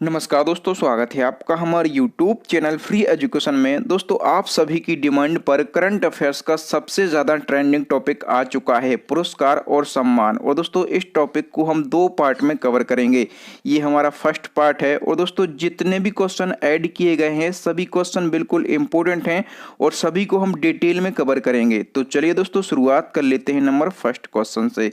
नमस्कार दोस्तों, स्वागत है आपका हमारे YouTube चैनल फ्री एजुकेशन में। दोस्तों, आप सभी की डिमांड पर करंट अफेयर्स का सबसे ज़्यादा ट्रेंडिंग टॉपिक आ चुका है, पुरस्कार और सम्मान। और दोस्तों, इस टॉपिक को हम दो पार्ट में कवर करेंगे। ये हमारा फर्स्ट पार्ट है। और दोस्तों, जितने भी क्वेश्चन ऐड किए गए हैं सभी क्वेश्चन बिल्कुल इंपॉर्टेंट हैं और सभी को हम डिटेल में कवर करेंगे। तो चलिए दोस्तों, शुरुआत कर लेते हैं नंबर फर्स्ट क्वेश्चन से।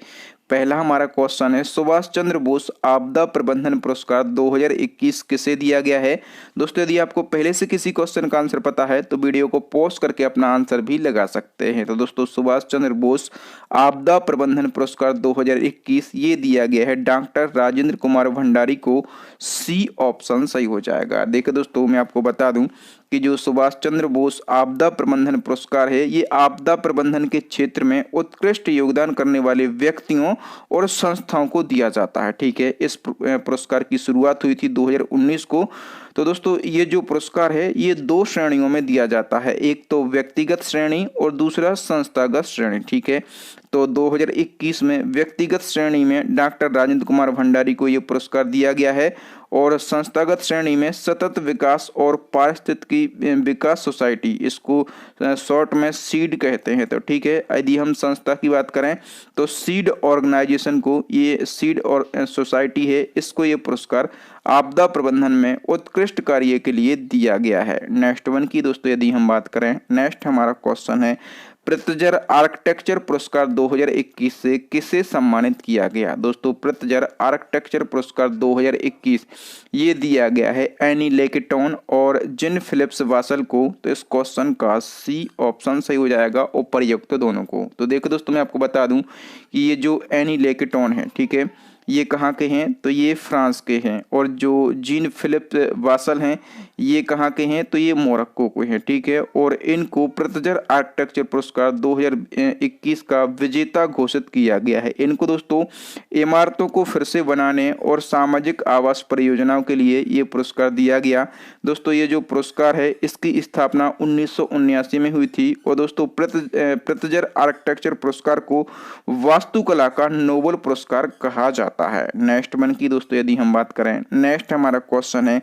पहला हमारा क्वेश्चन है, सुभाष चंद्र बोस आपदा प्रबंधन पुरस्कार 2021 किसे दिया गया है। दोस्तों, यदि आपको पहले से किसी क्वेश्चन का आंसर पता है तो वीडियो को पॉज करके अपना आंसर भी लगा सकते हैं। तो दोस्तों, सुभाष चंद्र बोस आपदा प्रबंधन पुरस्कार 2021 ये दिया गया है डॉक्टर राजेंद्र कुमार भंडारी को। सी ऑप्शन सही हो जाएगा। देखिए दोस्तों, मैं आपको बता दूं कि जो सुभाष चंद्र बोस आपदा प्रबंधन पुरस्कार है ये आपदा प्रबंधन के क्षेत्र में उत्कृष्ट योगदान करने वाले व्यक्तियों और संस्थाओं को दिया जाता है। ठीक है, इस पुरस्कार की शुरुआत हुई थी 2019 को। तो दोस्तों, ये जो पुरस्कार है ये दो श्रेणियों में दिया जाता है, एक तो व्यक्तिगत श्रेणी और दूसरा संस्थागत श्रेणी। ठीक है, तो 2021 में व्यक्तिगत श्रेणी में डॉक्टर राजेंद्र कुमार भंडारी को ये पुरस्कार दिया गया है और संस्थागत श्रेणी में सतत विकास और पारिस्थितिकी विकास सोसाइटी, इसको शॉर्ट में सीड कहते हैं। तो ठीक है, यदि हम संस्था की बात करें तो सीड ऑर्गेनाइजेशन को, ये सीड और सोसाइटी है, इसको ये पुरस्कार आपदा प्रबंधन में उत्कृष्ट कार्य के लिए दिया गया है। नेक्स्ट वन की दोस्तों यदि हम बात करें, नेक्स्ट हमारा क्वेश्चन है, पृथ्जर आर्किटेक्चर पुरस्कार 2021 से किसे सम्मानित किया गया। दोस्तों, पृथ्जर आर्किटेक्चर पुरस्कार 2021 ये दिया गया है एनी लेकेटॉन और जिन फिलिप्स वासल को। तो इस क्वेश्चन का सी ऑप्शन सही हो जाएगा, उपर्युक्त दोनों को। तो देखो दोस्तों, मैं आपको बता दूं कि ये जो एनी लेकेटॉन है, ठीक है, ये कहाँ के हैं, तो ये फ्रांस के हैं। और जो जीन फिलिप वासल हैं ये कहाँ के हैं, तो ये मोरक्को के हैं। ठीक है, और इनको पृथ्जर आर्किटेक्चर पुरस्कार 2021 का विजेता घोषित किया गया है। इनको दोस्तों इमारतों को फिर से बनाने और सामाजिक आवास परियोजनाओं के लिए ये पुरस्कार दिया गया। दोस्तों, ये जो पुरस्कार है इसकी स्थापना 1979 में हुई थी। और दोस्तों, पृथ्जर आर्किटेक्चर पुरस्कार को वास्तुकला का नोबेल पुरस्कार कहा जाता है। नेक्स्ट वन की दोस्तों यदि हम बात करें, नेक्स्ट हमारा क्वेश्चन है,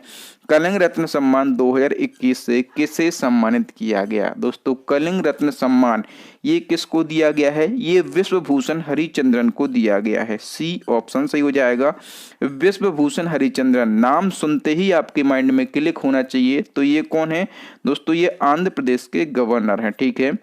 कलिंग रत्न सम्मान 2021 से किसे सम्मानित किया गया। दोस्तों, कलिंग रत्न सम्मान ये किसको दिया गया है, ये विश्वभूषण हरिचंद्रन को दिया गया है। सी ऑप्शन सही हो जाएगा, विश्वभूषण हरिचंद्रन। नाम सुनते ही आपके माइंड में क्लिक होना चाहिए। तो ये कौन है दोस्तों, ये आंध्र प्रदेश के गवर्नर हैं। ठीक है,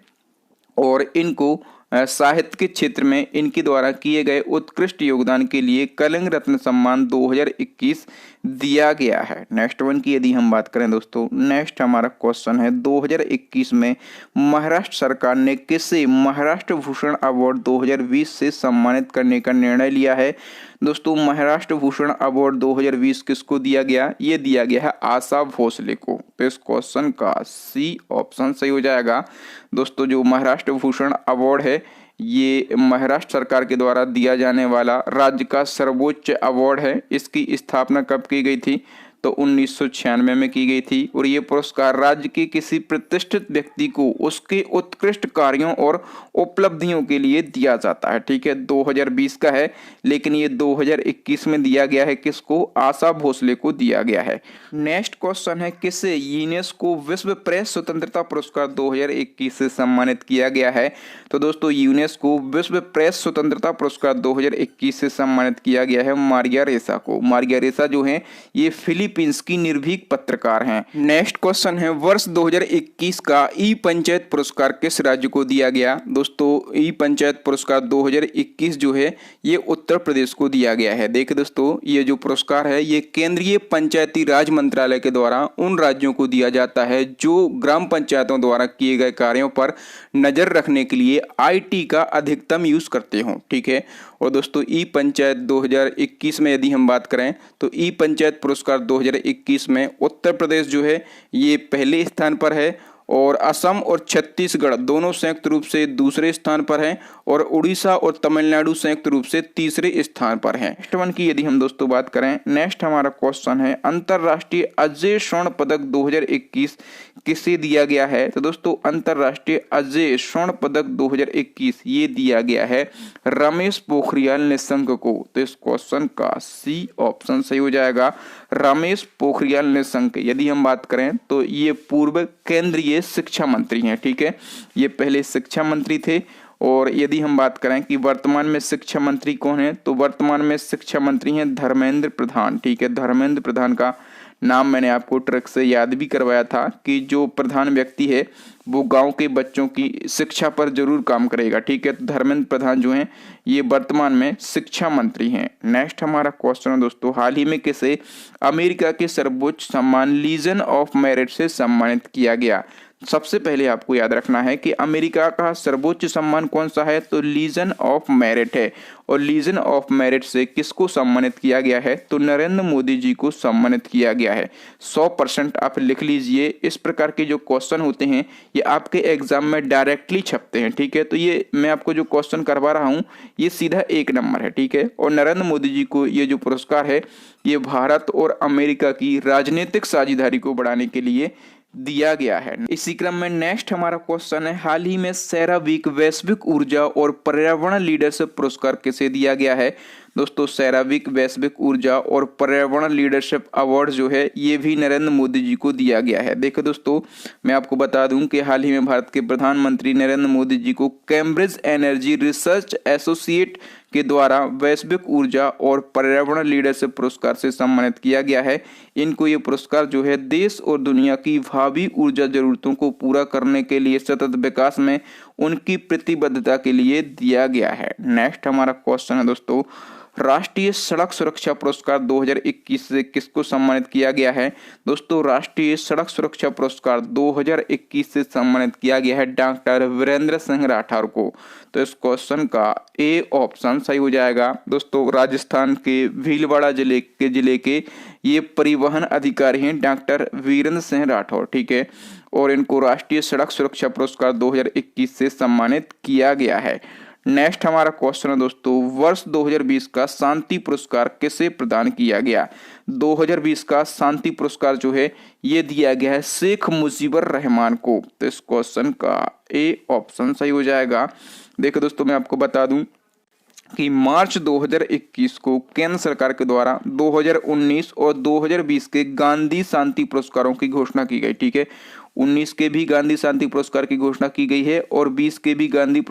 और इनको साहित्य के क्षेत्र में इनके द्वारा किए गए उत्कृष्ट योगदान के लिए कलिंग रत्न सम्मान 2021 दिया गया है। नेक्स्ट वन की यदि हम बात करें दोस्तों, नेक्स्ट हमारा क्वेश्चन है, 2021 में महाराष्ट्र सरकार ने किसे महाराष्ट्र भूषण अवार्ड 2020 से सम्मानित करने का निर्णय लिया है। दोस्तों, महाराष्ट्र भूषण अवार्ड 2020 किसको दिया गया, ये दिया गया है आशा भोसले को। तो इस क्वेश्चन का सी ऑप्शन सही हो जाएगा। दोस्तों, जो महाराष्ट्र भूषण अवार्ड है ये महाराष्ट्र सरकार के द्वारा दिया जाने वाला राज्य का सर्वोच्च अवार्ड है। इसकी स्थापना कब की गई थी, तो 1996 में की गई थी। और ये पुरस्कार राज्य के किसी प्रतिष्ठित व्यक्ति को उसके उत्कृष्ट कार्यों और उपलब्धियों के लिए दिया जाता है। ठीक है, 2020 का है लेकिन ये 2021 में दिया गया है। किसको, आशा भोसले को दिया गया है। नेक्स्ट क्वेश्चन है, किसे यूनेस्को विश्व प्रेस स्वतंत्रता पुरस्कार 2021 से सम्मानित किया गया है। तो दोस्तों, यूनेस्को विश्व प्रेस स्वतंत्रता पुरस्कार 2021 से सम्मानित किया गया है मारिया रेसा को। मारिया रेसा जो है ये फिलीपींस की निर्भीक पत्रकार हैं। नेक्स्ट क्वेश्चन है, वर्ष 2021 का ई पंचायत पुरस्कार किस राज्य को दिया गया। दोस्तों, ई पंचायत पुरस्कार 2021 जो है ये उत्तर प्रदेश को दिया गया है। देखिए दोस्तों, ये जो पुरस्कार है ये केंद्रीय पंचायती राज मंत्रालय के द्वारा उन राज्यों को दिया जाता है जो ग्राम पंचायतों द्वारा किए गए कार्यों पर नजर रखने के लिए IT का अधिकतम यूज करते हो। ठीक है, और दोस्तों, ई पंचायत 2021 में यदि हम बात करें तो ई पंचायत पुरस्कार 2021 में उत्तर प्रदेश जो है ये पहले स्थान पर है और असम और छत्तीसगढ़ दोनों संयुक्त रूप से दूसरे स्थान पर हैं और उड़ीसा और तमिलनाडु संयुक्त रूप से तीसरे स्थान पर हैं। नेक्स्ट वन की यदि हम दोस्तों बात करें, नेक्स्ट हमारा क्वेश्चन है, अंतरराष्ट्रीय अजय स्वर्ण पदक 2021 किसे दिया गया है। तो दोस्तों, अंतरराष्ट्रीय अजय स्वर्ण पदक 2021 ये दिया गया है रमेश पोखरियाल निशंक को। तो इस क्वेश्चन का सी ऑप्शन सही हो जाएगा, रमेश पोखरियाल निशंक, यदि हम बात करें तो ये पूर्व केंद्रीय शिक्षा मंत्री हैं, ठीक है। ये पहले शिक्षा मंत्री थे। और यदि हम बात करें कि वर्तमान में शिक्षा मंत्री कौन है, तो वर्तमान में शिक्षा मंत्री हैं धर्मेंद्र प्रधान, ठीक है। धर्मेंद्र प्रधान का नाम मैंने आपको ट्रिक से याद भी करवाया था कि जो प्रधान व्यक्ति है वो गांव के बच्चों की शिक्षा पर जरूर काम करेगा, ठीक है। तो धर्मेंद्र प्रधान जो हैं ये वर्तमान में शिक्षा मंत्री हैं। नेक्स्ट हमारा क्वेश्चन है दोस्तों, हाल ही में किसे अमेरिका के सर्वोच्च सम्मान लीजन ऑफ मेरिट से सम्मानित किया गया? सबसे पहले आपको याद रखना है कि अमेरिका का सर्वोच्च सम्मान कौन सा है, तो लीजन ऑफ मेरिट है। और लीजन ऑफ मेरिट से किसको सम्मानित किया गया है, तो नरेंद्र मोदी जी को सम्मानित किया गया है। 100% आप लिख लीजिए। इस प्रकार के जो क्वेश्चन होते हैं ये आपके एग्जाम में डायरेक्टली छपते हैं, ठीक है। तो ये मैं आपको जो क्वेश्चन करवा रहा हूँ ये सीधा 1 नंबर है, ठीक है। और नरेंद्र मोदी जी को ये जो पुरस्कार है ये भारत और अमेरिका की राजनीतिक साझेदारी को बढ़ाने के लिए दिया गया है। इसी क्रम में नेक्स्ट हमारा क्वेश्चन है, हाल ही में सेरावीक वैश्विक ऊर्जा और पर्यावरण लीडरशिप पुरस्कार किसे दिया गया है? दोस्तों सेरावीक वैश्विक ऊर्जा और पर्यावरण लीडरशिप अवार्ड जो है ये भी नरेंद्र मोदी जी को दिया गया है। देखो दोस्तों मैं आपको बता दूं कि हाल ही में भारत के प्रधानमंत्री नरेंद्र मोदी जी को कैम्ब्रिज एनर्जी रिसर्च एसोसिएट के द्वारा वैश्विक ऊर्जा और पर्यावरण लीडरशिप पुरस्कार से सम्मानित किया गया है। इनको ये पुरस्कार जो है देश और दुनिया की भावी ऊर्जा जरूरतों को पूरा करने के लिए सतत विकास में उनकी प्रतिबद्धता के लिए दिया गया है। नेक्स्ट हमारा क्वेश्चन है दोस्तों, राष्ट्रीय सड़क सुरक्षा पुरस्कार 2021 से किसको सम्मानित किया गया है? दोस्तों राष्ट्रीय सड़क सुरक्षा पुरस्कार 2021 से सम्मानित किया गया है डॉक्टर वीरेंद्र सिंह राठौर को। तो इस क्वेश्चन का ए ऑप्शन सही हो जाएगा। दोस्तों राजस्थान के भीलवाड़ा जिले के ये परिवहन अधिकारी हैं डॉक्टर वीरेंद्र सिंह राठौर, ठीक है। और इनको राष्ट्रीय सड़क सुरक्षा पुरस्कार 2021 से सम्मानित किया गया है। नेक्स्ट हमारा क्वेश्चन है दोस्तों, वर्ष 2020 का शांति पुरस्कार किसे प्रदान किया गया? 2020 का शांति पुरस्कार जो है ये दिया गया है शेख मुजीबर रहमान को। तो इस क्वेश्चन का ए ऑप्शन सही हो जाएगा। देखो दोस्तों मैं आपको बता दूं कि मार्च 2021 को केंद्र सरकार के द्वारा 2019 और 2020 के गांधी शांति पुरस्कारों की घोषणा की गई, ठीक है। 19 के भी गांधी शांति पुरस्कार की घोषणा की गई है और 20 के भी गांधी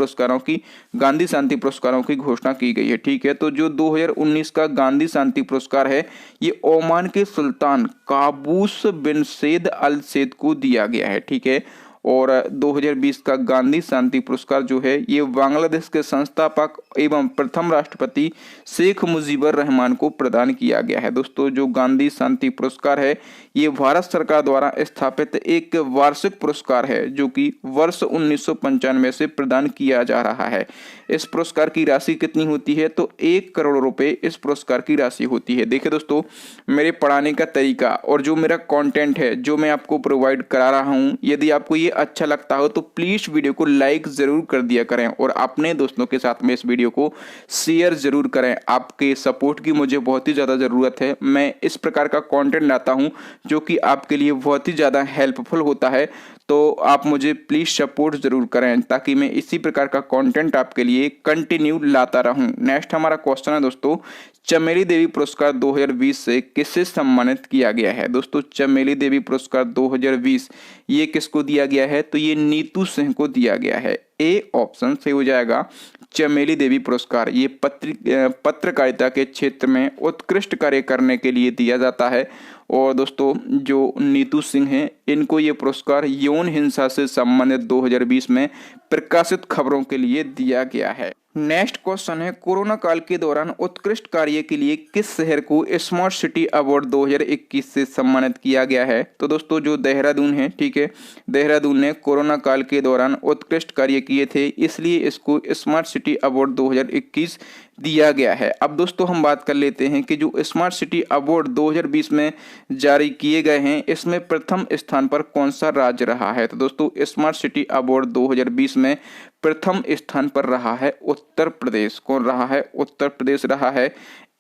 शांति पुरस्कारों की घोषणा की गई है, ठीक है। तो जो 2019 का गांधी शांति पुरस्कार है ये ओमान के सुल्तान काबूस बिन सैद अल सैद को दिया गया है, ठीक है। और 2020 का गांधी शांति पुरस्कार जो है ये बांग्लादेश के संस्थापक एवं प्रथम राष्ट्रपति शेख मुजीबर रहमान को प्रदान किया गया है। दोस्तों जो गांधी शांति पुरस्कार है ये भारत सरकार द्वारा स्थापित एक वार्षिक पुरस्कार है जो कि वर्ष 1995 से प्रदान किया जा रहा है। इस पुरस्कार की राशि कितनी होती है? तो 1 करोड़ रुपए इस पुरस्कार की राशि होती है। देखिए दोस्तों मेरे पढ़ाने का तरीका और जो मेरा कंटेंट है जो मैं आपको प्रोवाइड करा रहा हूँ, यदि आपको ये अच्छा लगता हो तो प्लीज वीडियो को लाइक जरूर कर दिया करें और अपने दोस्तों के साथ में इस वीडियो को शेयर जरूर करें। आपके सपोर्ट की मुझे बहुत ही ज़्यादा ज़रूरत है। मैं इस प्रकार का कंटेंट लाता हूं जो कि आपके लिए बहुत ही ज़्यादा हेल्पफुल होता है, तो आप मुझे प्लीज़ सपोर्ट ज़रूर करें ताकि मैं इसी प्रकार का कंटेंट आपके लिए कंटिन्यू लाता रहूं। नेक्स्ट हमारा क्वेश्चन है दोस्तों, चमेली देवी पुरस्कार 2020 से किसे सम्मानित किया गया है? दोस्तों चमेली देवी पुरस्कार 2020 ये किसको दिया गया है? तो ये नीतू सिंह को दिया गया है। ए ऑप्शन सही हो जाएगा। चमेली देवी पुरस्कार ये पत्रकारिता के क्षेत्र में उत्कृष्ट कार्य करने के लिए दिया जाता है। और दोस्तों जो नीतू सिंह हैं इनको ये पुरस्कार यौन हिंसा से संबंधित 2020 में प्रकाशित खबरों के लिए दिया गया है। नेक्स्ट क्वेश्चन है, कोरोना काल के दौरान उत्कृष्ट कार्य के लिए किस शहर को स्मार्ट सिटी अवार्ड 2021 से सम्मानित किया गया है? तो दोस्तों जो देहरादून है, ठीक है, देहरादून ने कोरोना काल के दौरान उत्कृष्ट कार्य किए थे इसलिए इसको स्मार्ट सिटी अवार्ड 2021 दिया गया है। अब दोस्तों हम बात कर लेते हैं कि जो स्मार्ट सिटी अवार्ड 2020 में जारी किए गए हैं इसमें प्रथम स्थान पर कौन सा राज्य रहा है? तो दोस्तों स्मार्ट सिटी अवार्ड 2020 में प्रथम स्थान पर रहा है उत्तर प्रदेश। कौन रहा है? उत्तर प्रदेश रहा है।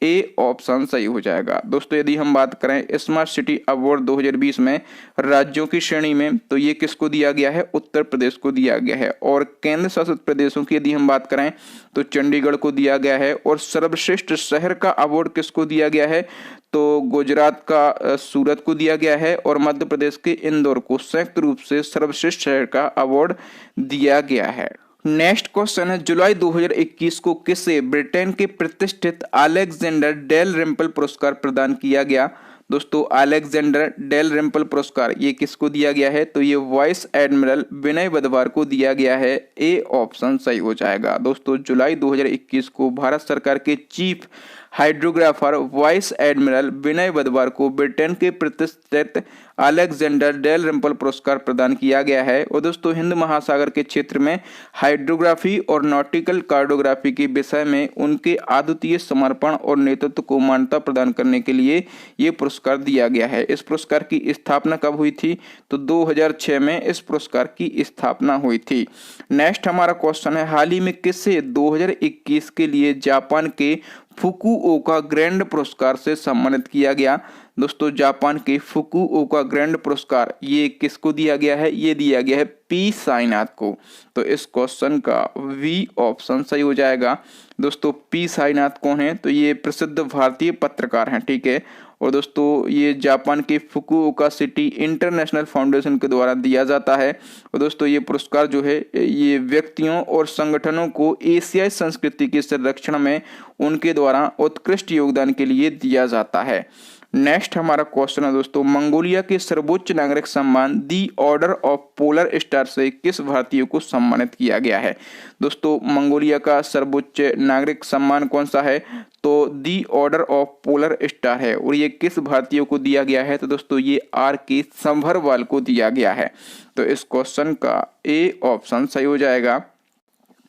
ए ऑप्शन सही हो जाएगा। दोस्तों यदि हम बात करें स्मार्ट सिटी अवार्ड 2020 में राज्यों की श्रेणी में तो ये किसको दिया गया है? उत्तर प्रदेश को दिया गया है। और केंद्र शासित प्रदेशों की यदि हम बात करें तो चंडीगढ़ को दिया गया है। और सर्वश्रेष्ठ शहर का अवार्ड किसको दिया गया है? तो गुजरात का सूरत को दिया गया है और मध्य प्रदेश के इंदौर को संयुक्त रूप से सर्वश्रेष्ठ शहर का अवार्ड दिया गया है। नेक्स्ट क्वेश्चन है, जुलाई 2021 को किसे ब्रिटेन के प्रतिष्ठित अलेक्जेंडर डेल रिम्पल पुरस्कार प्रदान किया गया? दोस्तों अलेक्जेंडर डेल रिम्पल पुरस्कार ये किसको दिया गया है? तो ये वाइस एडमिरल विनय वधवार को दिया गया है। ए ऑप्शन सही हो जाएगा। दोस्तों जुलाई 2021 को भारत सरकार के चीफ हाइड्रोग्राफर वाइस एडमिरल विनय वधवार को ब्रिटेन के प्रतिष्ठित अलेक्जेंडर डेल रिम्पल पुरस्कार प्रदान किया गया है। और दोस्तों हिंद महासागर के क्षेत्र में हाइड्रोग्राफी और नॉटिकल कार्टोग्राफी के विषय में उनके अद्वितीय समर्पण और नेतृत्व को मान्यता प्रदान करने के लिए ये पुरस्कार दिया गया है। इस पुरस्कार की स्थापना कब हुई थी? तो 2006 में इस पुरस्कार की स्थापना हुई थी। नेक्स्ट हमारा क्वेश्चन है, हाल ही में किसे 2021 के लिए जापान के फुकुओका ग्रैंड पुरस्कार से सम्मानित किया गया? दोस्तों जापान के फुकुओका ग्रैंड पुरस्कार ये किसको दिया गया है? ये दिया गया है पी साईनाथ को। तो इस क्वेश्चन का वी ऑप्शन सही हो जाएगा। दोस्तों पी साईनाथ कौन है? तो ये प्रसिद्ध भारतीय पत्रकार हैं, ठीक है। और दोस्तों ये जापान के फुकुओका सिटी इंटरनेशनल फाउंडेशन के द्वारा दिया जाता है। और दोस्तों ये पुरस्कार जो है ये व्यक्तियों और संगठनों को एशियाई संस्कृति के संरक्षण में उनके द्वारा उत्कृष्ट योगदान के लिए दिया जाता है। नेक्स्ट हमारा क्वेश्चन है दोस्तों, मंगोलिया के सर्वोच्च नागरिक सम्मान दी ऑर्डर ऑफ पोलर स्टार से किस भारतीय को सम्मानित किया गया है? दोस्तों मंगोलिया का सर्वोच्च नागरिक सम्मान कौन सा है? तो दी ऑर्डर ऑफ पोलर स्टार है। और ये किस भारतीय को दिया गया है? तो दोस्तों ये आर के संभरवाल को दिया गया है। तो इस क्वेश्चन का ए ऑप्शन सही हो जाएगा।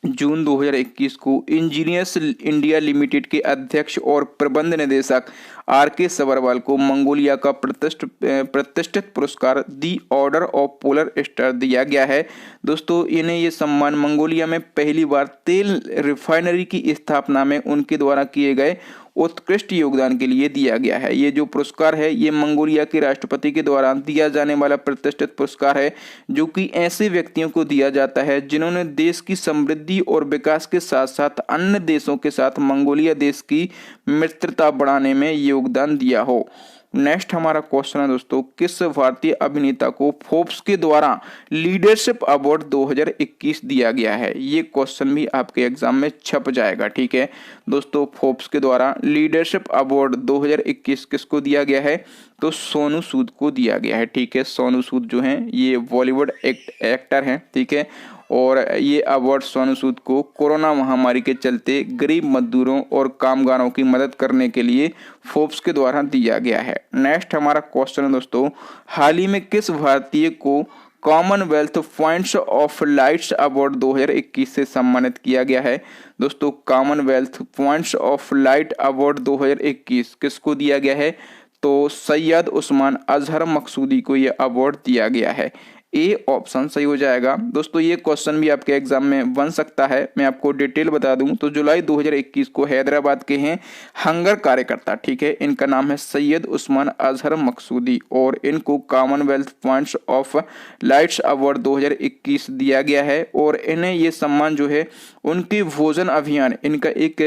जून 2021 को इंजीनियर्स इंडिया लिमिटेड के अध्यक्ष और प्रबंध निदेशक आर के सबरवाल को मंगोलिया का प्रतिष्ठित पुरस्कार दी ऑर्डर ऑफ पोलर स्टार दिया गया है। दोस्तों इन्हें ये सम्मान मंगोलिया में पहली बार तेल रिफाइनरी की स्थापना में उनके द्वारा किए गए उत्कृष्ट योगदान के लिए दिया गया है। ये जो पुरस्कार है ये मंगोलिया के राष्ट्रपति के द्वारा दिया जाने वाला प्रतिष्ठित पुरस्कार है, जो कि ऐसे व्यक्तियों को दिया जाता है जिन्होंने देश की समृद्धि और विकास के साथ साथ अन्य देशों के साथ मंगोलिया देश की मित्रता बढ़ाने में योगदान दिया हो। नेक्स्ट हमारा क्वेश्चन है दोस्तों, किस भारतीय अभिनेता को फोर्ब्स के द्वारा लीडरशिप अवार्ड 2021 दिया गया है? ये क्वेश्चन भी आपके एग्जाम में छप जाएगा, ठीक है दोस्तों। फोर्ब्स के द्वारा लीडरशिप अवार्ड 2021 किसको दिया गया है? तो सोनू सूद को दिया गया है, ठीक है। सोनू सूद जो हैं ये बॉलीवुड एक्टर हैं, ठीक है। और ये अवार्ड सोनू सूद को कोरोना महामारी के चलते गरीब मजदूरों और कामगारों की मदद करने के लिए फोर्ब्स के द्वारा दिया गया है। नेक्स्ट हमारा क्वेश्चन है दोस्तों, हाल ही में किस भारतीय को Commonwealth points of lights award 2021 से सम्मानित किया गया है? दोस्तों Commonwealth points of light award 2021 किसको दिया गया है? तो सैयद उस्मान अजहर मकसूदी को यह अवार्ड दिया गया है। ए ऑप्शन सही हो जाएगा। दोस्तों ये क्वेश्चन भी आपके एग्जाम में बन सकता है। मैं आपको डिटेल बता दूं तो जुलाई 2021 को हैदराबाद के हैं हंगर कार्यकर्ता, ठीक है। इनका नाम है सैयद उस्मान अजहर मकसूदी और इनको Commonwealth points of lights award 2021 दिया गया है। और इन्हें ये सम्मान जो है उनके भोजन अभियान, इनका एक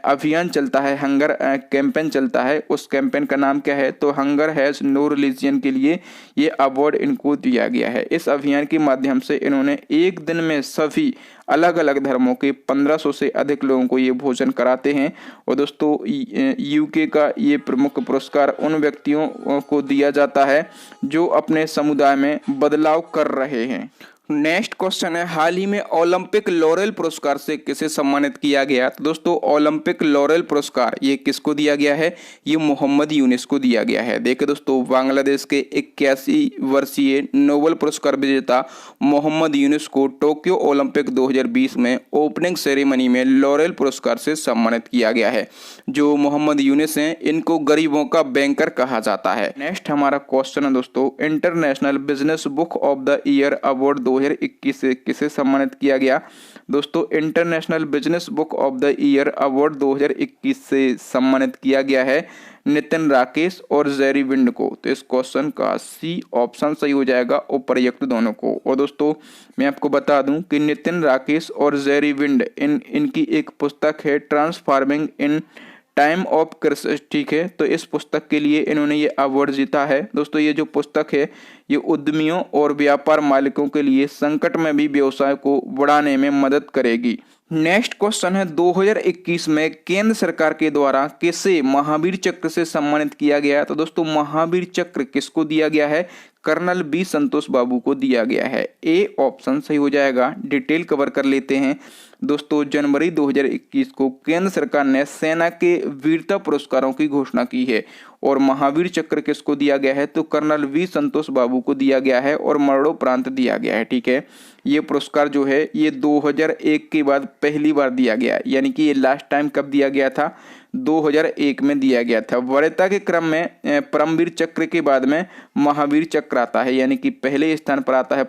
अभियान चलता है, हंगर कैंपेन चलता है। उस कैंपेन का नाम क्या है? तो हंगर हैज नो रिलीजन के लिए ये अवार्ड इनको दिया गया है। इस अभियान के माध्यम से इन्होंने एक दिन में सभी अलग अलग धर्मों के 1500 से अधिक लोगों को ये भोजन कराते हैं। और दोस्तों यूके का ये प्रमुख पुरस्कार उन व्यक्तियों को दिया जाता है जो अपने समुदाय में बदलाव कर रहे हैं। नेक्स्ट क्वेश्चन है, हाल ही में ओलंपिक लॉरेल पुरस्कार से किसे सम्मानित किया गया? तो दोस्तों ओलंपिक लॉरेल पुरस्कार ये किसको दिया गया है? ये मोहम्मद यूनिस को दिया गया है। देखिए दोस्तों बांग्लादेश के 81 वर्षीय नोबेल पुरस्कार विजेता मोहम्मद यूनिस को टोक्यो ओलंपिक 2020 में ओपनिंग सेरेमनी में लॉरेल पुरस्कार से सम्मानित किया गया है। जो मोहम्मद यूनिस हैं इनको गरीबों का बैंकर कहा जाता है। नेक्स्ट हमारा क्वेश्चन है दोस्तों, international business book of the year award 2021 से किसे सम्मानित किया गया? दोस्तों international business book of the year award 2021 से सम्मानित किया गया है नितिन राकेश और जेरी विंड को। तो इस क्वेश्चन का सी ऑप्शन सही हो जाएगा, उपर्युक्त दोनों को। और दोस्तों मैं आपको बता दूं कि नितिन राकेश और जेरी विंड इनकी एक पुस्तक है transforming in time of crisis, ठीक है। तो इस पुस्तक के लिए इन्होंने ये अवार्ड जीता है। दोस्तों ये जो पुस्तक है ये उद्यमियों और व्यापार मालिकों के लिए संकट में भी व्यवसाय को बढ़ाने में मदद करेगी। नेक्स्ट क्वेश्चन है 2021 में केंद्र सरकार के द्वारा किसे महावीर चक्र से सम्मानित किया गया। तो दोस्तों महावीर चक्र किसको दिया गया है? कर्नल बी संतोष बाबू को दिया गया है। ए ऑप्शन सही हो जाएगा। डिटेल कवर कर लेते हैं। दोस्तों जनवरी 2021 को केंद्र सरकार ने सेना के वीरता पुरस्कारों की घोषणा की है और महावीर चक्र किसको दिया गया है? तो कर्नल वी संतोष बाबू को दिया गया है और मरणोपरांत दिया गया है, ठीक है। ये पुरस्कार जो है ये 2001 के बाद पहली बार दिया गया है, यानी कि ये लास्ट टाइम कब दिया गया था? 2001 में दिया गया था। वरीयता के क्रम में परमवीर चक्र के बाद में महावीर चक्र आता है, यानी कि पहले स्थान पर आता है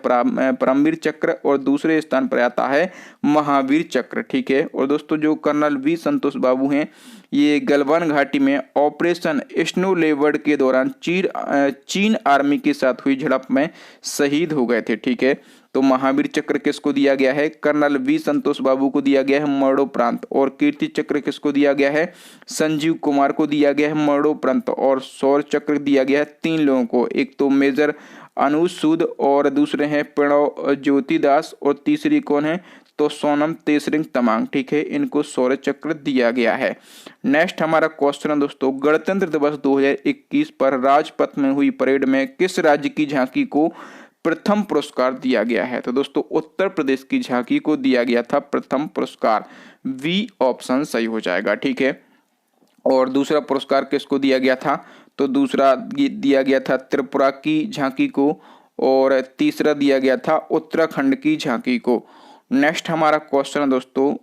परमवीर चक्र और दूसरे स्थान पर आता है महावीर चक्र, ठीक है। और दोस्तों जो कर्नल वी संतोष बाबू हैं ये गलवान घाटी में ऑपरेशन स्नो लेपर्ड के दौरान चीन आर्मी के साथ हुई झड़प में शहीद हो गए थे, ठीक है। तो महावीर चक्र किसको दिया गया है? कर्नल वी संतोष बाबू को दिया गया है मरणोपरांत। और कीर्ति चक्र किसको दिया गया है? संजीव कुमार को दिया गया है मरणोपरांत। और शौर्य चक्र दिया गया है 3 लोगों को, एक तो मेजर अनुज सूद और दूसरे हैं प्रणव ज्योति दास और तीसरी कौन है? तो सोनम तेसरिंग तमांग, ठीक है। इनको शौर्य चक्र दिया गया है। नेक्स्ट हमारा क्वेश्चन है दोस्तों, गणतंत्र दिवस 2021 पर राजपथ में हुई परेड में किस राज्य की झांकी को प्रथम पुरस्कार दिया गया है? तो दोस्तों उत्तर प्रदेश की झांकी को दिया गया था प्रथम पुरस्कार। बी ऑप्शन सही हो जाएगा, ठीक है। और दूसरा पुरस्कार किसको दिया गया था? तो दूसरा दिया गया था त्रिपुरा की झांकी को और तीसरा दिया गया था उत्तराखंड की झांकी को। नेक्स्ट हमारा क्वेश्चन है दोस्तों,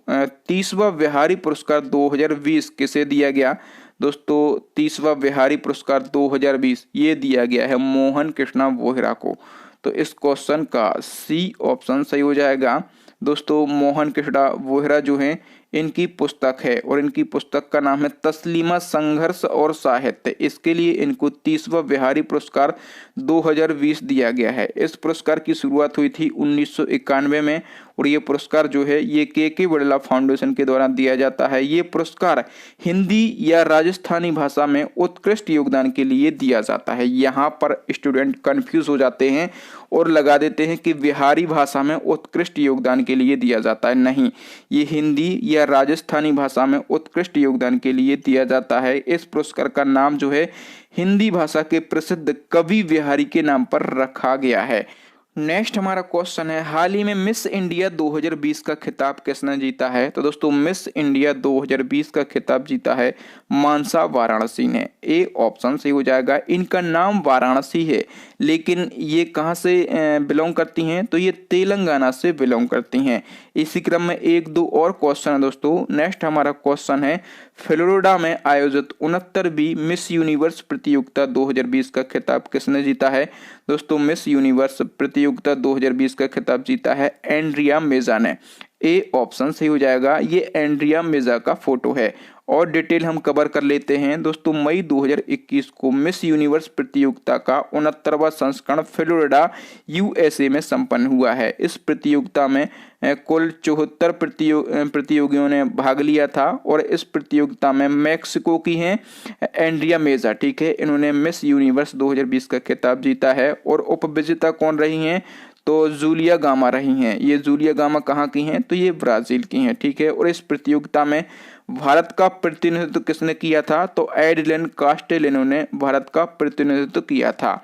30वां बिहारी पुरस्कार 2020 किसे दिया गया? दोस्तों 30वां बिहारी पुरस्कार 2020 ये दिया गया है मोहन कृष्णा वोहरा को। तो इस क्वेश्चन का सी ऑप्शन सही हो जाएगा। दोस्तों मोहन कृष्णा वोहरा जो हैं इनकी पुस्तक है और इनकी पुस्तक का नाम है तस्लीमा संघर्ष और साहित्य। इसके लिए इनको 30वां बिहारी पुरस्कार 2020 दिया गया है। इस पुरस्कार की शुरुआत हुई थी 1991 में और ये पुरस्कार जो है ये के बिड़ला फाउंडेशन के द्वारा दिया जाता है। ये पुरस्कार हिंदी या राजस्थानी भाषा में उत्कृष्ट योगदान के लिए दिया जाता है। यहाँ पर स्टूडेंट कंफ्यूज हो जाते हैं और लगा देते हैं कि बिहारी भाषा में उत्कृष्ट योगदान के लिए दिया जाता है। नहीं, ये हिंदी या राजस्थानी भाषा में उत्कृष्ट योगदान के लिए दिया जाता है। इस पुरस्कार का नाम जो है हिंदी भाषा के प्रसिद्ध कवि बिहारी के नाम पर रखा गया है। नेक्स्ट हमारा क्वेश्चन है, हाल ही में मिस इंडिया 2020 का खिताब किसने जीता है? तो दोस्तों मिस इंडिया 2020 का खिताब जीता है मानसा वाराणसी ने। ए ऑप्शन सही हो जाएगा। इनका नाम वाराणसी है लेकिन ये कहाँ से बिलोंग करती हैं? तो ये तेलंगाना से बिलोंग करती हैं। इसी क्रम में 1-2 और क्वेश्चन है दोस्तों। नेक्स्ट हमारा क्वेश्चन है, फ्लोरिडा में आयोजित 69वीं मिस यूनिवर्स प्रतियोगिता 2020 का खिताब किसने जीता है? दोस्तों मिस यूनिवर्स प्रतियोगिता 2020 का खिताब जीता है एंड्रिया मेजा ने। ए ऑप्शन सही हो जाएगा। ये एंड्रिया मेजा का फोटो है और डिटेल हम कवर कर लेते हैं। दोस्तों मई 2021 को मिस यूनिवर्स प्रतियोगिता का 69वां संस्करण फ्लोरिडा यूएसए में संपन्न हुआ है। इस प्रतियोगिता में कुल 74 प्रतियोगियों ने भाग लिया था और इस प्रतियोगिता में मैक्सिको की हैं एंड्रिया मेजा, ठीक है। इन्होंने मिस यूनिवर्स 2020 का खिताब जीता है और उपविजेता कौन रही हैं? तो जूलिया गामा रही हैं। ये जूलिया गामा कहाँ की हैं? तो ये ब्राजील की हैं, ठीक है। और इस प्रतियोगिता में भारत का प्रतिनिधित्व किसने किया था? तो एडलिन कास्टेलिनो ने भारत का प्रतिनिधित्व किया था।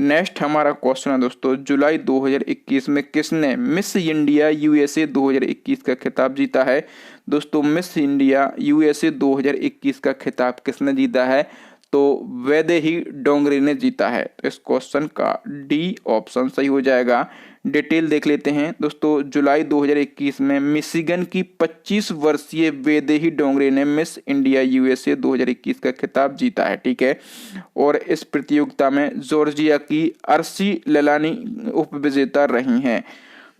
नेक्स्ट हमारा क्वेश्चन है दोस्तों, जुलाई 2021 में किसने मिस इंडिया यूएसए 2021 का खिताब जीता है? दोस्तों मिस इंडिया यूएसए 2021 का खिताब किसने जीता है? तो वैदेही डोंगरे ने जीता है। तो इस क्वेश्चन का डी ऑप्शन सही हो जाएगा। डिटेल देख लेते हैं दोस्तों। जुलाई 2021 में मिशिगन की 25 वर्षीय वैदेही डोंगरे ने मिस इंडिया यूएसए 2021 का खिताब जीता है, ठीक है। और इस प्रतियोगिता में जॉर्जिया की अर्शी ललानी उपविजेता रही हैं।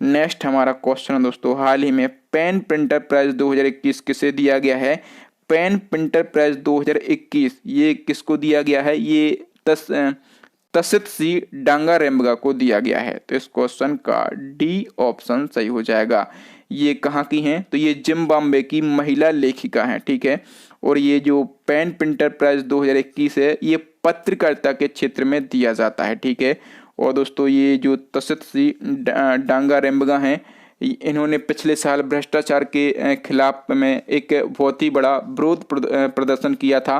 नेक्स्ट हमारा क्वेश्चन है दोस्तों, हाल ही में पेन प्रिंटर प्राइज 2021 किसे दिया गया है? पेन प्रिंटर प्राइज 2021 ये किसको दिया गया है? ये तसित सी डांगा रेम्बगा को दिया गया है। तो इस क्वेश्चन का डी ऑप्शन सही हो जाएगा। ये कहाँ की हैं, तो ये जिम्बाब्वे की महिला लेखिका हैं, ठीक है। और ये जो पेन प्रिंटर प्राइज 2021 है, ये पत्रकारिता के क्षेत्र में दिया जाता है, ठीक है। और दोस्तों ये जो तसतसी डांगारेम्बगा हैं, इन्होंने पिछले साल भ्रष्टाचार के खिलाफ में एक बहुत ही बड़ा विरोध प्रदर्शन किया था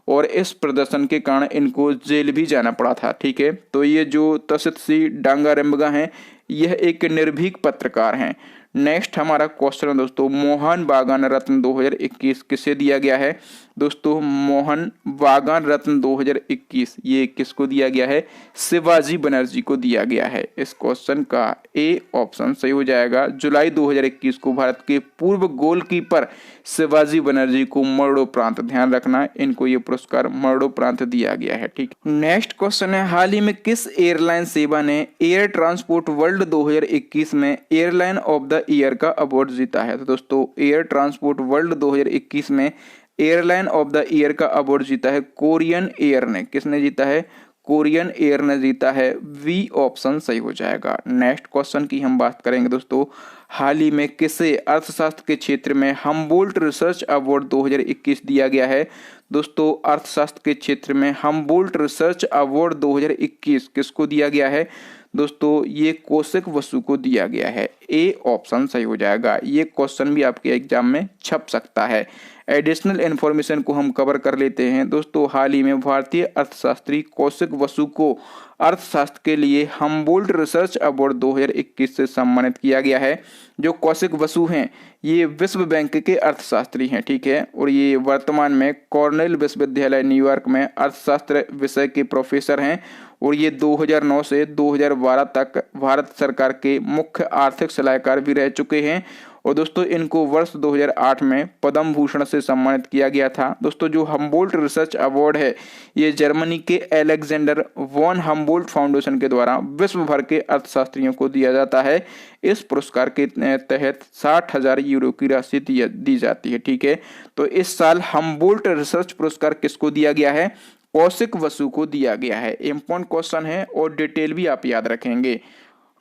और इस प्रदर्शन के कारण इनको जेल भी जाना पड़ा था, ठीक है। तो ये जो तसतसी डांगारेम्बगा हैं, यह एक निर्भीक पत्रकार हैं। नेक्स्ट हमारा क्वेश्चन है दोस्तों, मोहन बागान रत्न 2021 किसे दिया गया है। दोस्तों मोहन बागान रत्न 2021 ये किसको दिया गया है, शिवाजी बनर्जी को दिया गया है। इस क्वेश्चन का ए ऑप्शन सही हो जाएगा। जुलाई 2021 को भारत के पूर्व गोलकीपर शिवाजी बनर्जी को मरणोपरांत, ध्यान रखना इनको ये पुरस्कार मरणोपरांत दिया गया है, ठीक। नेक्स्ट क्वेश्चन है, हाल ही में किस एयरलाइन सेवा ने एयर ट्रांसपोर्ट वर्ल्ड 2021 में एयरलाइन ऑफ द ईयर का अवार्ड जीता है। तो दोस्तों एयर ट्रांसपोर्ट वर्ल्ड 2021 में एयरलाइन ऑफ द ईयर का अवार्ड जीता है कोरियन एयर ने। किसने जीता है, कोरियन एयर ने जीता है। वी ऑप्शन सही हो जाएगा। नेक्स्ट क्वेश्चन की हम बात करेंगे दोस्तों, हाल ही में किसे अर्थशास्त्र के क्षेत्र में हम्बोल्ट रिसर्च अवार्ड 2021 दिया गया है। दोस्तों अर्थशास्त्र के क्षेत्र में हम्बोल्ट रिसर्च अवार्ड 2021 किसको दिया गया है। दोस्तों ये कौशिक बसु को दिया गया है। ए ऑप्शन सही हो जाएगा। ये क्वेश्चन भी आपके एग्जाम में छप सकता है। एडिशनल इन्फॉर्मेशन को हम कवर कर लेते हैं दोस्तों। हाल ही में भारतीय अर्थशास्त्री कौशिक बसु को अर्थशास्त्र के लिए हम्बोल्ट रिसर्च अवार्ड 2021 से सम्मानित किया गया है। जो कौशिक बसु हैं ये विश्व बैंक के अर्थशास्त्री हैं, ठीक है। और ये वर्तमान में कॉर्नेल विश्वविद्यालय न्यूयॉर्क में अर्थशास्त्र विषय के प्रोफेसर हैं और ये 2009 से 2012 तक भारत सरकार के मुख्य आर्थिक सलाहकार भी रह चुके हैं। और दोस्तों इनको वर्ष 2008 में पद्म भूषण से सम्मानित किया गया था। दोस्तों जो हम्बोल्ट रिसर्च अवार्ड है ये जर्मनी के एलेक्जेंडर वॉन हम्बोल्ट फाउंडेशन के द्वारा विश्व भर के अर्थशास्त्रियों को दिया जाता है। इस पुरस्कार के तहत 60,000 यूरो की राशि दी जाती है, ठीक है। तो इस साल हम्बोल्ट रिसर्च पुरस्कार किसको दिया गया है, कौशिक बसु को दिया गया है। इंपॉर्टेंट क्वेश्चन है और डिटेल भी आप याद रखेंगे।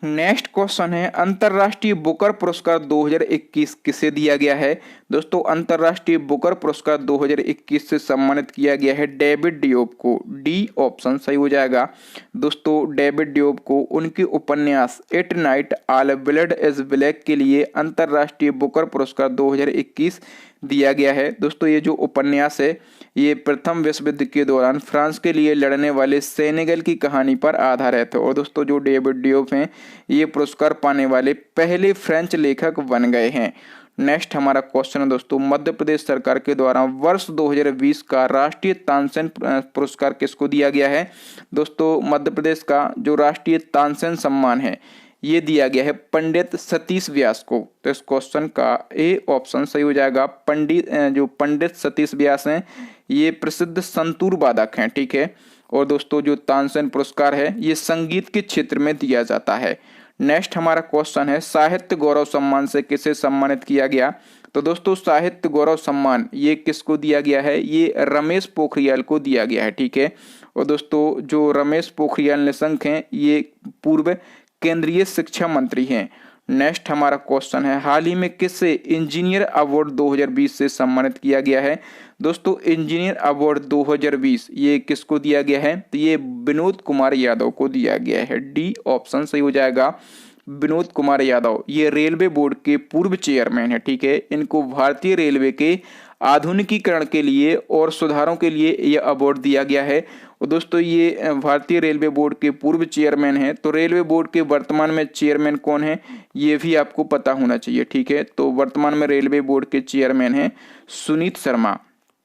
नेक्स्ट क्वेश्चन है, अंतरराष्ट्रीय बुकर पुरस्कार 2021 किसे दिया गया है। दोस्तों अंतरराष्ट्रीय बुकर पुरस्कार 2021 से सम्मानित किया गया है डेविड डियोप को। डी ऑप्शन सही हो जाएगा। दोस्तों डेविड डियोप को उनके उपन्यास at night all blood is black के लिए अंतरराष्ट्रीय बुकर पुरस्कार 2021 दिया गया है। दोस्तों ये जो उपन्यास है ये प्रथम विश्व युद्ध के दौरान फ्रांस के लिए लड़ने वाले सेनेगल की कहानी पर आधारित है। और दोस्तों जो डेविड डियोप हैं ये पुरस्कार पाने वाले पहले फ्रेंच लेखक बन गए हैं। नेक्स्ट हमारा क्वेश्चन है दोस्तों, मध्य प्रदेश सरकार के द्वारा वर्ष 2020 का राष्ट्रीय तानसेन पुरस्कार किसको दिया गया है। दोस्तों मध्य प्रदेश का जो राष्ट्रीय तानसेन सम्मान है ये दिया गया है पंडित सतीश व्यास को। तो इस क्वेश्चन का ए ऑप्शन सही हो जाएगा। पंडित सतीश व्यास हैं ये प्रसिद्ध संतूर वादक हैं, ठीक है। और दोस्तों जो तानसेन पुरस्कार है ये संगीत के क्षेत्र में दिया जाता है। नेक्स्ट हमारा क्वेश्चन है, साहित्य गौरव सम्मान से किसे सम्मानित किया गया। तो दोस्तों साहित्य गौरव सम्मान ये किसको दिया गया है, ये रमेश पोखरियाल को दिया गया है, ठीक है। और दोस्तों जो रमेश पोखरियाल निशंक हैं ये पूर्व केंद्रीय शिक्षा मंत्री हैं। नेक्स्ट हमारा क्वेश्चन है, हाल ही में किसे इंजीनियर अवार्ड 2020 से सम्मानित किया गया है। दोस्तों इंजीनियर अवार्ड 2020 ये किसको दिया गया है, तो ये विनोद कुमार यादव को दिया गया है। डी ऑप्शन सही हो जाएगा। विनोद कुमार यादव ये रेलवे बोर्ड के पूर्व चेयरमैन है, ठीक है। इनको भारतीय रेलवे के आधुनिकीकरण के लिए और सुधारों के लिए यह अवार्ड दिया गया है। और दोस्तों ये भारतीय रेलवे बोर्ड के पूर्व चेयरमैन हैं। तो रेलवे बोर्ड के वर्तमान में चेयरमैन कौन है ये भी आपको पता होना चाहिए, ठीक है। तो वर्तमान में रेलवे बोर्ड के चेयरमैन हैं सुनीत शर्मा।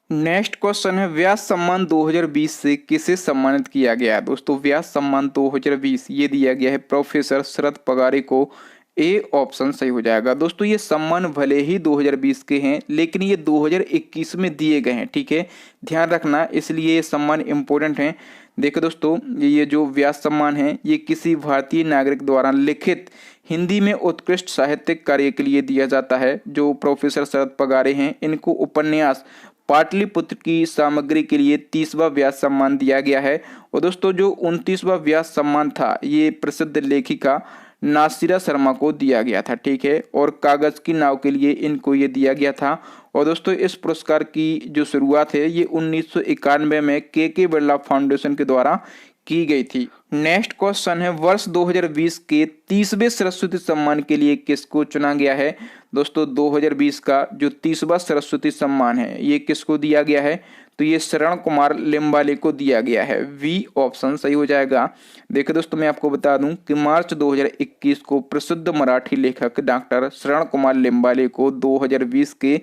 नेक्स्ट क्वेश्चन है, व्यास सम्मान 2020 से किसे सम्मानित किया गया। दोस्तों व्यास सम्मान 2020 ये दिया गया है प्रोफेसर शरद पगारे को। ए ऑप्शन सही हो जाएगा। दोस्तों ये सम्मान भले ही 2020 के हैं लेकिन ये 2021 में दिए गए हैं, ठीक है। ध्यान रखना इसलिए ये सम्मान इम्पोर्टेंट हैं। देखो दोस्तों ये जो व्यास सम्मान है ये किसी भारतीय नागरिक द्वारा लिखित हिंदी में उत्कृष्ट साहित्यिक कार्य के लिए दिया जाता है। जो प्रोफेसर शरद पगारे हैं इनको उपन्यास पाटलिपुत्र की सामग्री के लिए 30वां व्यास सम्मान दिया गया है। और दोस्तों जो 29वां व्यास सम्मान था ये प्रसिद्ध लेखिका नासिरा शर्मा को दिया गया था, ठीक है। और कागज की नाव के लिए इनको ये दिया गया था। और दोस्तों इस पुरस्कार की जो शुरुआत है ये 1991 में के बिरला फाउंडेशन के द्वारा की गई थी। नेक्स्ट क्वेश्चन है, वर्ष 2020 के 30वें सरस्वती सम्मान के लिए किसको चुना गया है। दोस्तों 2020 का जो 30वां सरस्वती सम्मान है ये किसको दिया गया है, तो ये शरण कुमार लिम्बाले को दिया गया है। वी ऑप्शन सही हो जाएगा। देखिए दोस्तों मैं आपको बता दूं कि मार्च 2021 को प्रसिद्ध मराठी लेखक डॉक्टर शरण कुमार लिम्बाले को 2020 के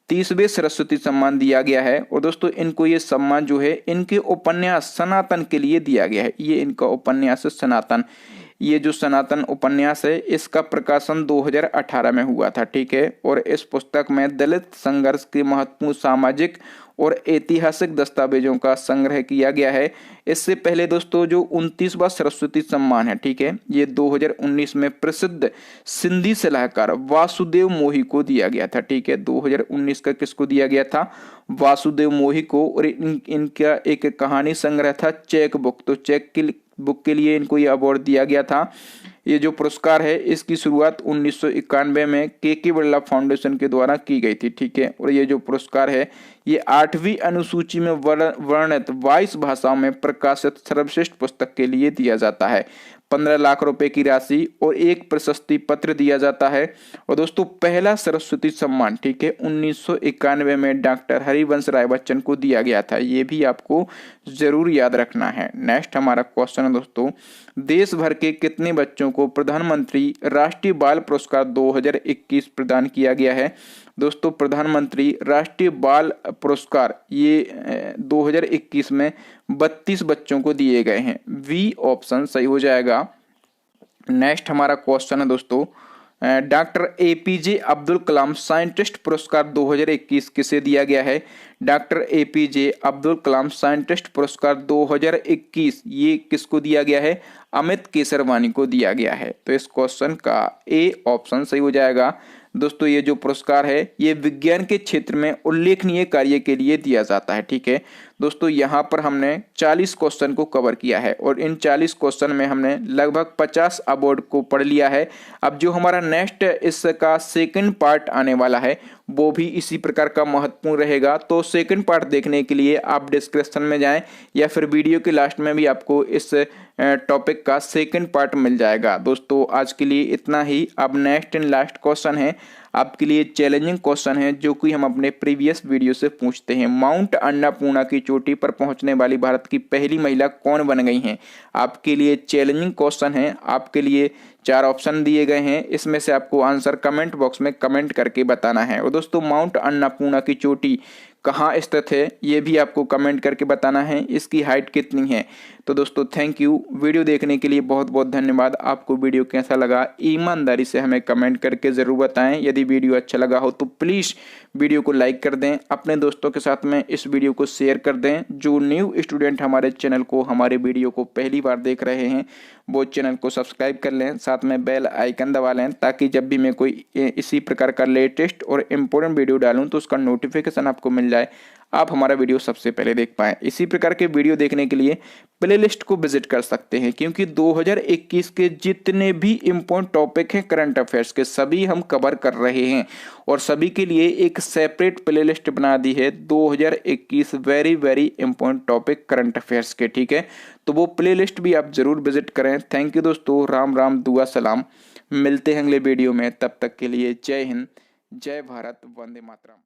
30वें सरस्वती सम्मान दिया गया है। और दोस्तों इनको ये सम्मान जो है इनके उपन्यास सनातन के लिए दिया गया है। ये इनका उपन्यास है सनातन। ये जो सनातन उपन्यास है इसका प्रकाशन 2018 में हुआ था, ठीक है। और इस पुस्तक में दलित संघर्ष के महत्वपूर्ण सामाजिक और ऐतिहासिक दस्तावेजों का संग्रह किया गया है। इससे पहले दोस्तों जो 29वां सरस्वती सम्मान है, ठीक है, ये 2019 में प्रसिद्ध सिंधी सलाहकार वासुदेव मोही को दिया गया था, ठीक है। 2019 का किसको दिया गया था, वासुदेव मोही को। और इनका एक कहानी संग्रह था चेक बुक, तो चेक की बुक के लिए इनको ये अवार्ड दिया गया था। ये जो पुरस्कार है इसकी शुरुआत 1991 में के बिरला फाउंडेशन के द्वारा की गई थी, ठीक है। और ये जो पुरस्कार है ये 8वीं अनुसूची में वर्णित 22 भाषाओं में प्रकाशित सर्वश्रेष्ठ पुस्तक के लिए दिया जाता है। 15 लाख रुपए की राशि और एक प्रशस्ति पत्र दिया जाता है। और दोस्तों पहला सरस्वती सम्मान, ठीक है, 1991 में डॉक्टर हरिवंश राय बच्चन को दिया गया था। ये भी आपको जरूर याद रखना है। नेक्स्ट हमारा क्वेश्चन है दोस्तों, देश भर के कितने बच्चों को प्रधानमंत्री राष्ट्रीय बाल पुरस्कार 2021 प्रदान किया गया है। दोस्तों प्रधानमंत्री राष्ट्रीय बाल पुरस्कार ये 2021 में 32 बच्चों को दिए गए हैं। वी ऑप्शन सही हो जाएगा। नेक्स्ट हमारा क्वेश्चन है दोस्तों, doctor APJ Abdul Kalam scientist पुरस्कार 2021 किसे दिया गया है। Doctor APJ Abdul Kalam scientist पुरस्कार 2021 ये किसको दिया गया है, अमित केसरवानी को दिया गया है। तो इस क्वेश्चन का ए ऑप्शन सही हो जाएगा। दोस्तों ये जो पुरस्कार है ये विज्ञान के क्षेत्र में उल्लेखनीय कार्य के लिए दिया जाता है, ठीक है। दोस्तों यहाँ पर हमने 40 क्वेश्चन को कवर किया है और इन 40 क्वेश्चन में हमने लगभग 50 अवार्ड को पढ़ लिया है। अब जो हमारा नेक्स्ट इसका सेकंड पार्ट आने वाला है वो भी इसी प्रकार का महत्वपूर्ण रहेगा। तो सेकंड पार्ट देखने के लिए आप डिस्क्रिप्शन में जाएं या फिर वीडियो के लास्ट में भी आपको इस टॉपिक का सेकंड पार्ट मिल जाएगा। दोस्तों आज के लिए इतना ही। अब नेक्स्ट एंड लास्ट क्वेश्चन है आपके लिए चैलेंजिंग क्वेश्चन है जो कि हम अपने प्रीवियस वीडियो से पूछते हैं। माउंट अन्नपूर्णा की चोटी पर पहुंचने वाली भारत की पहली महिला कौन बन गई हैं। आपके लिए चैलेंजिंग क्वेश्चन है। आपके लिए 4 ऑप्शन दिए गए हैं, इसमें से आपको आंसर कमेंट बॉक्स में कमेंट करके बताना है। और दोस्तों माउंट अन्नपूर्णा की चोटी कहाँ स्थित है ये भी आपको कमेंट करके बताना है। इसकी हाइट कितनी है। तो दोस्तों थैंक यू, वीडियो देखने के लिए बहुत बहुत धन्यवाद। आपको वीडियो कैसा लगा ईमानदारी से हमें कमेंट करके ज़रूर बताएं। यदि वीडियो अच्छा लगा हो तो प्लीज़ वीडियो को लाइक कर दें, अपने दोस्तों के साथ में इस वीडियो को शेयर कर दें। जो न्यू स्टूडेंट हमारे चैनल को हमारे वीडियो को पहली बार देख रहे हैं वो चैनल को सब्सक्राइब कर लें, साथ में बेल आइकन दबा लें ताकि जब भी मैं कोई इसी प्रकार का लेटेस्ट और इम्पोर्टेंट वीडियो डालूं तो उसका नोटिफिकेशन आपको मिल जाए, आप हमारा वीडियो सबसे पहले देख पाएं। इसी प्रकार के वीडियो देखने के लिए प्लेलिस्ट को विजिट कर सकते हैं क्योंकि 2021 के जितने भी इम्पोर्टेंट टॉपिक हैं करंट अफेयर्स के सभी हम कवर कर रहे हैं और सभी के लिए एक सेपरेट प्लेलिस्ट बना दी है 2021 very very important topic current affairs के, ठीक है। तो वो प्लेलिस्ट भी आप जरूर विजिट करें। थैंक यू दोस्तों, राम राम दुआ सलाम। मिलते हैं अगले वीडियो में, तब तक के लिए जय हिंद, जय भारत, वंदे मातरम।